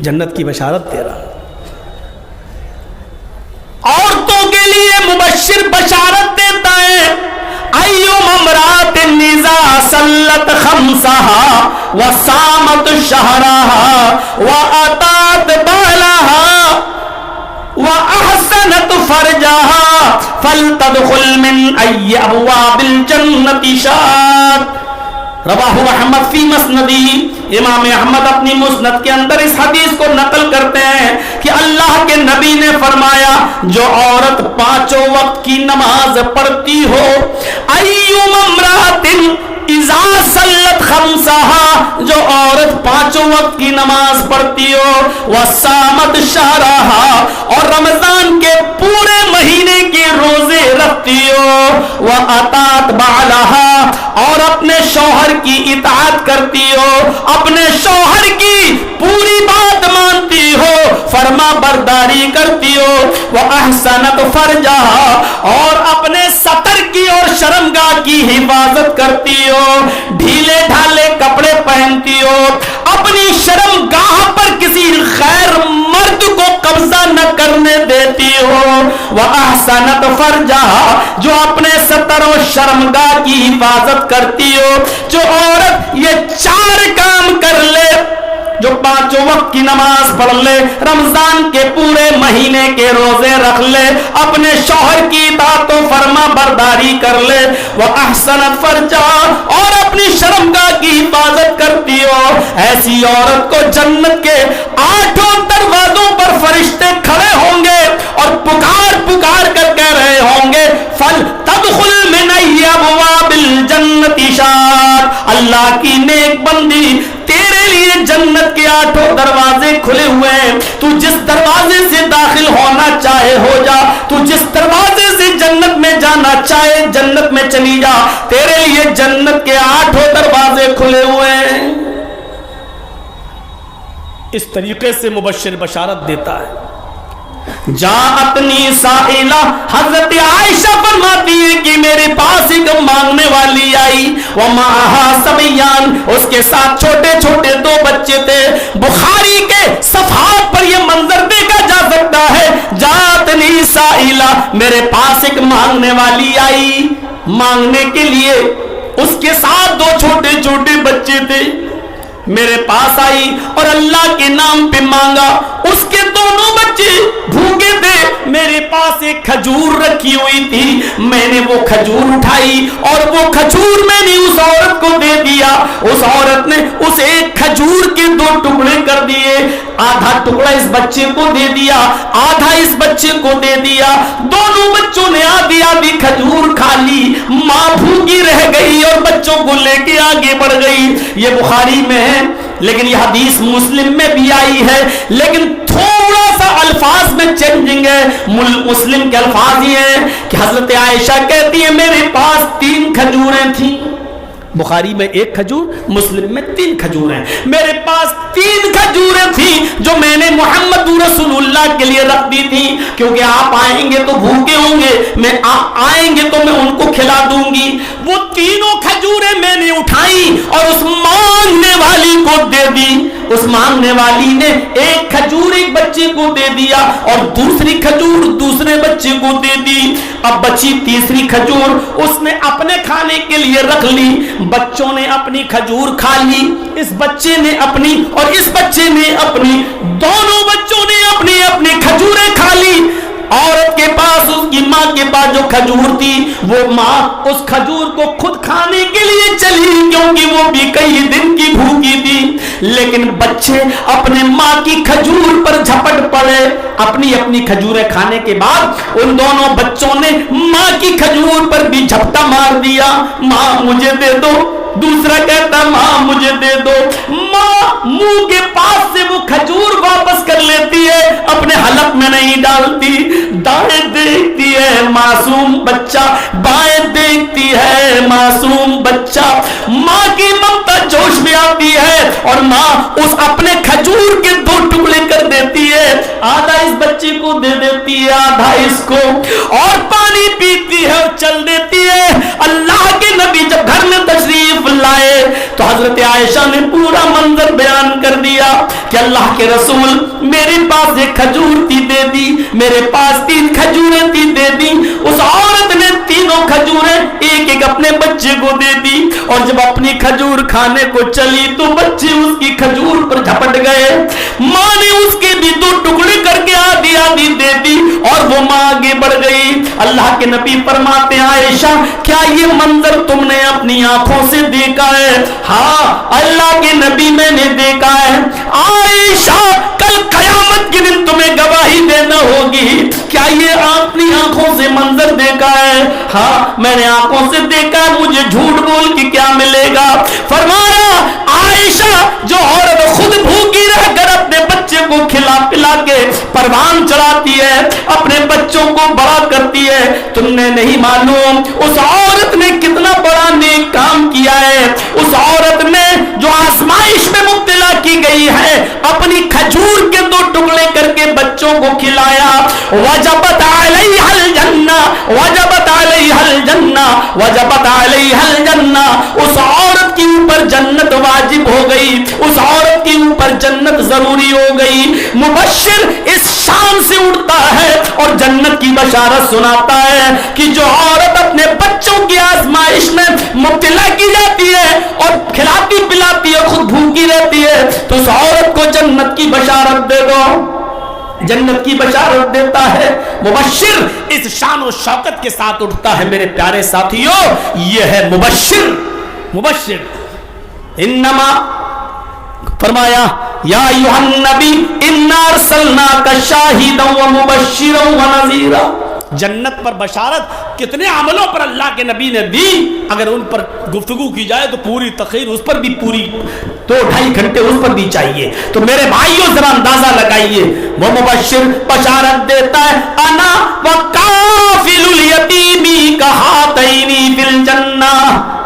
جنت کی بشارت دے رہا ہوں. عورتوں کے لیے مبشر بشارت دیتا ہے. ایوم امرات النزا صلت خمسها وصامت شهرها واتات بالها واحسنت فرجها فلتدخل من ای ابواب الجنة شاءت. رواہ احمد فی مسندی. امام احمد اپنی مسند کے اندر اس حدیث کو نقل کرتے ہیں کہ اللہ کے نبی نے فرمایا جو عورت پانچوں وقت کی نماز پڑھتی ہو, ایوم امرات اذا صلت خمسها, جو عورت پانچوں وقت کی نماز پڑھتی ہو, وصامت شہرها, اور رمضان کے پورے مہینے کے روزے رکھتی ہو, واتات بعلها, اور اپنے شوہر کی اطاعت کرتی ہو, اپنے شوہر کی پوری بات مانتی ہو, فرما برداری کرتی ہو, واحسنت فرجها, اور اپنے سطر کی اور شرمگاہ کی حفاظت کرتی ہو, ڈھیلے ڈھالے کپڑے پہنتی ہو, اپنی شرمگاہ پر کسی غیر مرد کو قبضہ نہ کرنے دیتی ہو, واحسنت فرجها, جو اپنے سطر و شرمگاہ کی حفاظت کرتی ہو. جو عورت یہ چار کام کر لے, جو پانچوں وقت کی نماز پڑھ لے, رمضان کے پورے مہینے کے روزے رکھ لے, اپنے شوہر کی اطاعت و فرما برداری کر لے, وہ احسنت فرجا, اور اپنی شرمگاہ کی حفاظت کرتی ہو, ایسی عورت کو جنت کے 8 دروازوں پر فرشتے کھڑے ہوں گے اور پکار پکار کر کہہ رہے ہوں گے فل تدخل من ای ابواب الجنت شاءت. اللہ کی نیک بندی, تیرے لیے جنت کے 8 دروازے کھلے ہوئے ہیں, تو جس دروازے سے داخل ہونا چاہے ہو جا, تو جس دروازے سے جنت میں جانا چاہے جنت میں چلی جا, تیرے لیے جنت کے 8 دروازے کھلے ہوئے ہیں. اس طریقے سے مبشر بشارت دیتا ہے. جاءتنی سائلہ, حضرت عائشہ فرماتی ہے کہ میرے پاس ایک مانگنے والی آئی, ومعها صبیان, اس کے ساتھ چھوٹے چھوٹے 2 بچے تھے. بخاری کے صفحات پر یہ منظر دیکھا جا سکتا ہے. جاءتنی سائلہ, میرے پاس ایک مانگنے والی آئی, مانگنے کے لیے اس کے ساتھ 2 چھوٹے چھوٹے بچے تھے. میرے پاس آئی اور اللہ کے نام پہ مانگا. اس کے دونوں بچے بھوکے تھے, میرے پاس ایک کھجور رکھی ہوئی تھی, میں نے وہ کھجور اٹھائی اور وہ کھجور میں نے اس عورت کو دے دیا. اس عورت نے اس ایک کھجور کے 2 ٹکڑے کر دیے, آدھا ٹکڑا اس بچے کو دے دیا, آدھا اس بچے کو دے دیا. دونوں بچوں نے آدھی آدھی کھجور کھا لی, ماں بھوکی رہ گئی اور بچوں کو لے کے آگے بڑھ گئی. یہ بخاری میں ہے, لیکن یہ حدیث مسلم میں بھی آئی ہے, لیکن تھوڑا سا الفاظ میں چینجنگ ہے. مسلم کے الفاظ یہ ہیں کہ حضرت عائشہ کہتی ہے میرے پاس 3 کھجوریں تھیں. بخاری میں 1 کھجور, مسلم میں 3 کھجوریں. میرے پاس 3 کھجوریں تھیں جو میں نے محمد رسول اللہ کے لیے رکھ دی تھی, کیونکہ آپ آئیں گے تو بھوکے ہوں گے, میں آئیں گے تو میں ان کو کھلا دوں گی. وہ تینوں کھجوریں میں نے اٹھائی اور اس مانگنے والی کو دے دی. اس مانگنے والی نے 1 کھجور ایک بچے کو دے دیا اور دوسری کھجور دوسرے بچے کو دے دی. اب بچی تیسری کھجور اس نے اپنے کھانے کے لیے رکھ لی. بچوں نے اپنی کھجور کھا لی, اس بچے نے اپنی اور اس بچے نے اپنی, دونوں بچوں نے اپنی اپنی کھجوریں کھا لی. عورت کے پاس, اس کی ماں کے پاس جو کھجور تھی, وہ ماں اس کھجور کو خود کھانے کے لیے چلی کیونکہ وہ بھی کئی دن کی بھوکی تھی. لیکن بچے اپنے ماں کی کھجور پر جھپٹ پڑے. اپنی اپنی کھجوریں کھانے کے بعد ان دونوں بچوں نے ماں کی کھجور پر بھی جھپٹا مار دیا. ماں مجھے دے دو, دوسرا کہتا ماں مجھے دے دو. ماں منہ کے پاس سے وہ کھجور واپس کر لیتی ہے, اپنے حلق میں نہیں ڈالتی. دائیں دیکھتی ہے معصوم بچہ, بائیں دیکھتی ہے معصوم بچہ. ماں کی ممتا جوش میں آتی ہے اور ماں اس اپنے کھجور کے 2 ٹکڑے کر دیتی ہے. آدھا اس بچے کو دے دیتی ہے, آدھا اس کو, اور پانی پیتی ہے اور چل دیتی ہے. اللہ کے نبی جب گھر میں تشریف لائے تو حضرت عائشہ نے پورا منظر بیان کر دیا کہ اللہ کے رسول میرے پاس ایک کھجور تھی دے دی, میرے پاس 3 کھجوریں تھی دے دی. اس عورت نے تینوں کھجوریں ایک ایک اپنے بچے کو دے دی, اور جب اپنی کھجور کھانے کو چلی تو بچے اس کی کھجور پر جھپٹ گئے. ماں نے اس کے بھی 2 ٹکڑے کر کے آدھی آدھی دے دی اور وہ ماں آگے بڑھ گئی. اللہ کے نبی فرماتے ہیں عائشہ کیا یہ منظر تم نے اپنی آنکھوں سے دیکھا ہے؟ ہاں اللہ کے نبی میں نے دیکھا ہے. عائشہ کل قیامت کے دن تمہیں گواہی دینا ہوگی, کیا یہ اپنی آنکھوں سے منظر دیکھا ہے؟ ہاں میں نے آنکھوں سے دیکھا ہے, مجھے جھوٹ بول کے کیا ملے گا؟ فرمایا عائشہ جو عورت خود بھوکی رہ کر اپنے بچے کو کھلا پلا کے پروان چڑھاتی ہے, اپنے بچوں کو بڑا کرتی ہے, تم نے نہیں معلوم اس عورت نے کتنا بڑا نیک کام کیا ہے. اس عورت نے جو آزمائش میں مبتلا کی گئی ہے اپنی کھجور کے 2 ٹکڑے کر کے بچوں کو کھلایا. وجبت علیہا الجنہ, وجبت علیہا الجنہ, وجبت علیہا الجنہ. اس عورت کے اوپر جنت واجب ہو گئی, اس عورت کے اوپر جنت ضروری ہو گئی. مبشر اس شان سے اٹھتا ہے اور جنت کی بشارت سناتا ہے کہ جو عورت اپنے بچوں کی آزمائش میں مبتلا کی جاتی ہے اور کھلاتی پلاتی ہے, خود بھوکی رہتی ہے, تو اس عورت کو جنت کی بشارت دے دو. جنت کی بشارت دیتا ہے. مبشر اس شان و شوکت کے ساتھ اٹھتا ہے. میرے پیارے ساتھیوں یہ ہے مبشر. مبشر انما فرمایا یا ایھا النبی انا ارسلناک شاہدا ومبشرا ونذیرا. جنت پر بشارت کتنے عملوں پر اللہ کے نبی نے دی, اگر ان پر گفتگو کی جائے تو پوری تقریر اس پر بھی پوری 2-2.5 گھنٹے اس پر بھی چاہیے. تو میرے بھائیوں ذرا اندازہ لگائیے, وہ مبشر بشارت دیتا ہے انا وکافل الیتیم کہاتین فی الجنہ,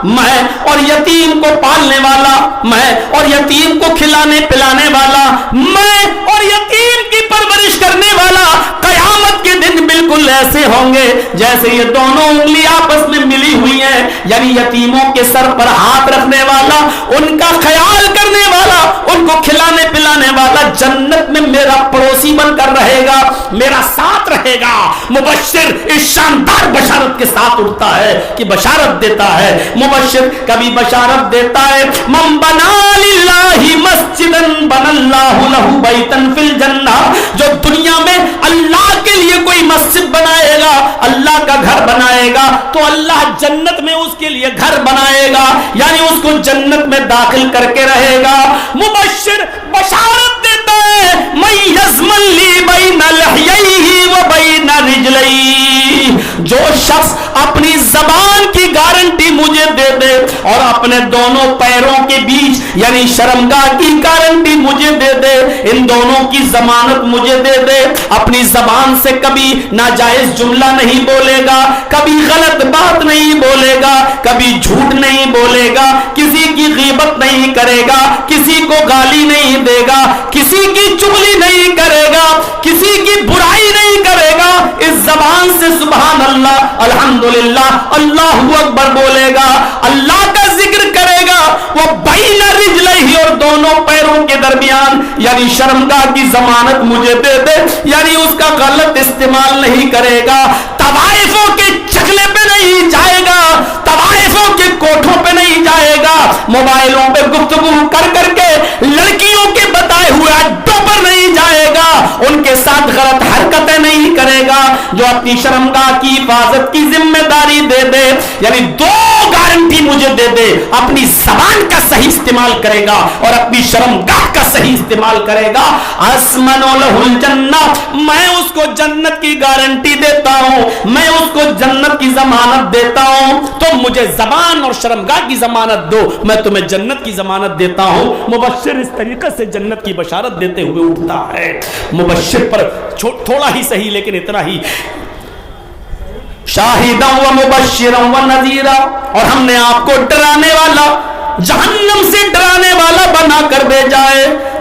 میں اور یتیم کو پالنے والا, میں اور یتیم کو کھلانے پلانے والا, میں اور یتیم کی پرورش کرنے والا قیامت کے دن بالکل ایسے ہوں گے جیسے یہ دونوں انگلی آپس میں ملی ہوئی ہیں. یعنی یتیموں کے سر پر ہاتھ رکھنے والا, ان کا خیال کرنے والا, ان کو کھلانے پلانے والا جنت میں میرا پڑوسی بن کر رہے گا, میرا ساتھ رہے گا. مبشر اس شاندار بشارت کے ساتھ اٹھتا ہے کہ بشارت دیتا ہے. مبشر کبھی بشارت دیتا ہے من بنا للہ مسجدا بنا اللہ لہ بیتا فی الجنہ, جو دنیا میں اللہ کے لیے کوئی مسجد بنائے گا, اللہ کا گھر بنائے گا, تو اللہ جنت میں اس کے لیے گھر بنائے گا, یعنی اس کو جنت میں داخل کر کے رہے گا. مبشر بشارت دیتا ہے من یضمن لی بین لحییہ و بین رجلیہ, جو شخص اپنی زبان کی گارنٹی مجھے دے دے اور اپنے دونوں پیروں کے بیچ یعنی شرمگاہ کی گارنٹی مجھے دے دے, ان دونوں کی ضمانت مجھے دے دے, اپنی زبان سے کبھی ناجائز جملہ نہیں بولے گا, کبھی غلط بات نہیں بولے گا, کبھی جھوٹ نہیں بولے گا, کسی کی غیبت نہیں کرے گا, کسی کو گالی نہیں دے گا, کسی کی چغلی نہیں کرے گا, کسی کی برائی نہیں کرے گا, اس زبان سے سبحان اللہ الحمدللہ اللہ اکبر بولے گا, اللہ کا ذکر کرے گا. وہ بین رجلیہ اور دونوں پیروں کے درمیان یعنی شرمگاہ کی ضمانت مجھے دے دے, یعنی اس کا غلط استعمال نہیں کرے گا, طوائفوں کے چکلے پہ نہیں جائے گا, طوائفوں کے کوٹھوں پہ نہیں جائے گا, موبائلوں پہ گفتگو کر کر کے لڑکیوں کے بتائے ہوئے اڈوں پر نہیں جائے گا, ان کے ساتھ غلط حرکتیں نہیں کرے گا. جو اپنی شرمگاہ کی حفاظت کی ذمہ داری دے دے, یعنی 2 گارنٹی مجھے دے دے, اپنی زبان کا صحیح استعمال کرے گا اور اپنی شرمگاہ کا صحیح استعمال کرے گا, اسمن لہ الجنہ, میں اس کو جنت کی گارنٹی دیتا ہوں, میں اس کو جنت کی ضمانت دیتا ہوں. تو مجھے زبان اور شرمگاہ کی ضمانت دو, میں تمہیں جنت کی ضمانت دیتا ہوں. مبشر اس طریقے سے جنت کی بشارت دیتے ہوئے اٹھتا ہے. مبشر پر تھوڑا ہی صحیح لیکن اتنا ہی, شاہدا و مبشرا و نذیرا, اور ہم نے آپ کو ڈرانے والا, جہنم سے ڈرانے والا بنا کر بھیجا ہے.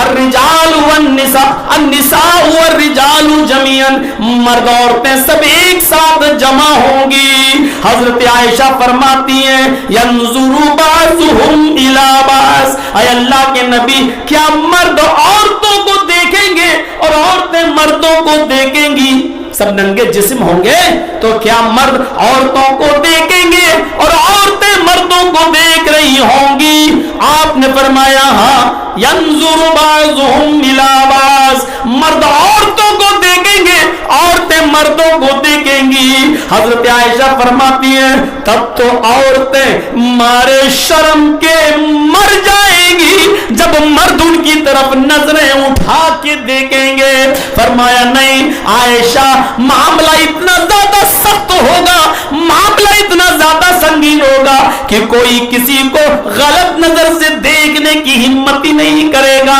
الرجال والنساء النساء والرجال جميعا، مرد عورتیں سب ایک ساتھ جمع ہوں گی۔ حضرت عائشہ فرماتی ہیں ينظر بعضهم الى بعض، اے اللہ کے نبی کیا مرد عورتوں کو دیکھیں گے اور عورتیں مردوں کو دیکھیں گی؟ سب ننگے جسم ہوں گے تو کیا مرد عورتوں کو دیکھیں گے اور عورتیں مردوں کو دیکھ رہی ہوں گی؟ آپ نے فرمایا ہاں، ينظر بعضهم الى بعض، مرد عورتوں کو دیکھیں گے، عورتیں مردوں کو دیکھیں گی۔ حضرت عائشہ فرماتی ہیں تب تو عورتیں مارے شرم کے مر جائیں گی جب مرد ان کی طرف نظریں اٹھا کے دیکھیں گے۔ فرمایا نہیں عائشہ، معاملہ اتنا زیادہ سخت ہوگا، معاملہ اتنا زیادہ سنگین ہوگا کہ کوئی کسی کو غلط نظر سے دیکھنے کی ہمت ہی نہیں کرے گا۔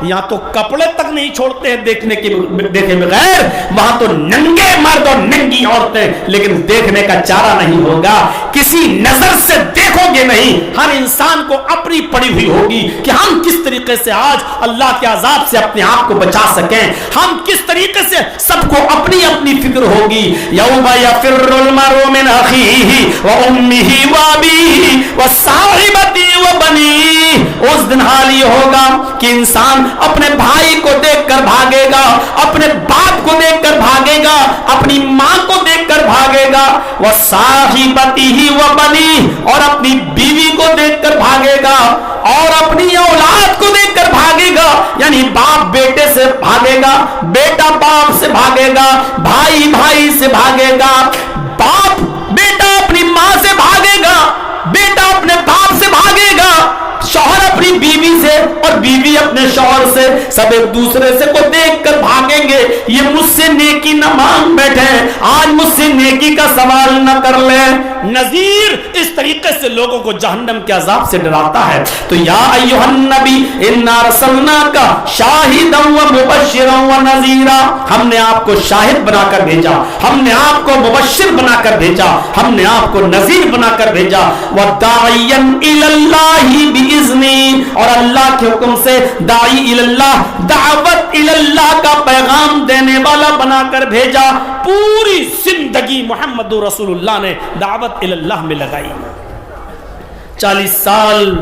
یہاں تو کپڑے تک نہیں چھوڑتے ہیں دیکھنے کے دیکھے بغیر، وہاں تو ننگے مرد اور ننگی عورتیں، لیکن دیکھنے کا چارہ نہیں ہوگا، کسی نظر سے دیکھو گے نہیں۔ ہر انسان کو اپنی پڑی ہوئی ہوگی کہ ہم کس طریقے سے آج اللہ کے عذاب سے اپنے آپ کو بچا سکیں، ہم کس طریقے سے، سب کو اپنی اپنی فکر ہوگی۔ یوم یفر المرء من اخیہ وامہ وابیہ وصاحبتہ وبنیہ، اس دن حال یہ ہوگا کہ انسان اپنے بھائی کو دیکھ کر بھاگے گا، اپنے باپ کو دیکھ کر بھاگے گا، اپنی ماں کو دیکھ کر بھاگے گا، وصاحبتہ وبنیہ، اور اپنی بیوی کو دیکھ کر بھاگے گا، اور اپنی اولاد کو دیکھ کر بھاگے گا، یعنی باپ بیٹے سے بھاگے گا، بیٹا باپ سے بھاگے گا، بھائی بھائی سے بھاگے گا، باپ بیٹا اپنی ماں سے بھاگے گا، بیٹا اپنے باپ سے بھاگے گا، شوہر اپنی بیوی سے اور بیوی اپنے شوہر سے، سب ایک دوسرے سے کو دیکھ کر بھاگیں گے۔ یہ مجھ سے نیکی نہ مانگ بیٹھے، آج مجھ سے نیکی کا سوال نہ کر لیں۔ نذیر اس طریقے سے لوگوں کو جہنم کے عذاب سے ڈراتا ہے۔ تو یا ایھا النبی انا ارسلناک شاہدا ومبشرا ونذیرا، ہم نے آپ کو شاہد بنا کر بھیجا، ہم نے آپ کو مبشر بنا کر بھیجا، ہم نے آپ کو نذیر بنا کر بھیجا، وداعیا الی اللہ باذنی، اور اللہ کے حکم سے داعی الی اللہ، دعوت الی اللہ کا پیغام دینے والا بنا کر بھیجا۔ پوری زندگی محمد رسول اللہ نے دعوت الی اللہ میں لگائی۔ 40 سال